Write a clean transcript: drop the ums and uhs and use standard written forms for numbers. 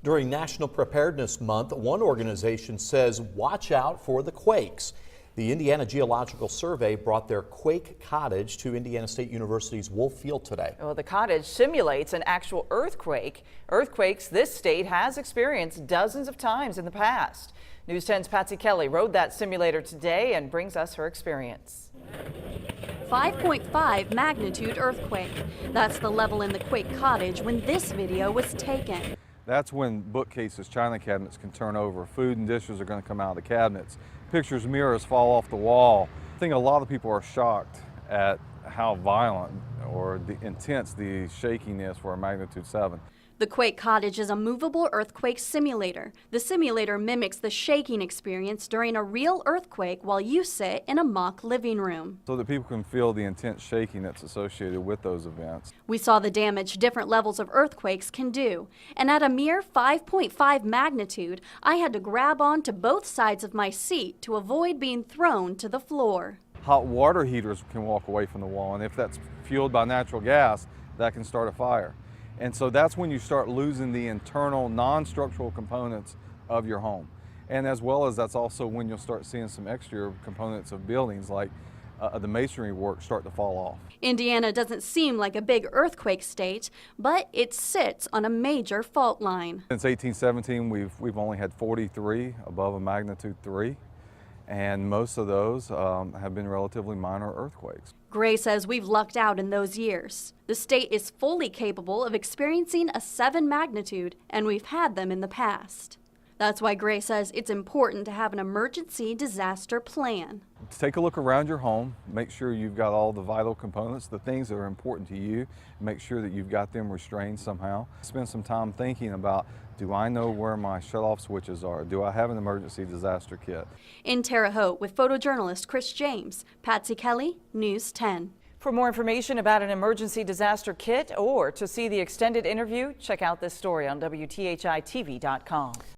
During National Preparedness Month, one organization says watch out for the quakes. The Indiana Geological Survey brought their quake cottage to Indiana State University's Wolf Field today. Well, the cottage simulates an actual earthquake. Earthquakes this state has experienced dozens of times in the past. News 10's Patsy Kelly rode that simulator today and brings us her experience. 5.5 magnitude earthquake. That's the level in the quake cottage when this video was taken. That's when bookcases, china cabinets can turn over. Food and dishes are going to come out of the cabinets. Pictures, mirrors fall off the wall. I think a lot of people are shocked at how violent or intense the shaking is for a magnitude 7. The quake cottage is a movable earthquake simulator. The simulator mimics the shaking experience during a real earthquake while you sit in a mock living room. So that people can feel the intense shaking that's associated with those events. We saw the damage different levels of earthquakes can do. And at a mere 5.5 magnitude, I had to grab on to both sides of my seat to avoid being thrown to the floor. Hot water heaters can walk away from the wall, and if that's fueled by natural gas, that can start a fire. And so that's when you start losing the internal non-structural components of your home. And as well as that's also when you'll start seeing some exterior components of buildings like the masonry work start to fall off. Indiana doesn't seem like a big earthquake state, but it sits on a major fault line. Since 1817, we've only had 43 above a magnitude 3. And most of those have been relatively minor earthquakes. Gray says we've lucked out in those years. The state is fully capable of experiencing a 7 magnitude, and we've had them in the past. That's why Gray says it's important to have an emergency disaster plan. Take a look around your home, make sure you've got all the vital components, the things that are important to you, make sure that you've got them restrained somehow. Spend some time thinking about, do I know where my shut-off switches are? Do I have an emergency disaster kit? In Terre Haute with photojournalist Chris James, Patsy Kelly, News 10. For more information about an emergency disaster kit or to see the extended interview, check out this story on WTHI-TV.com.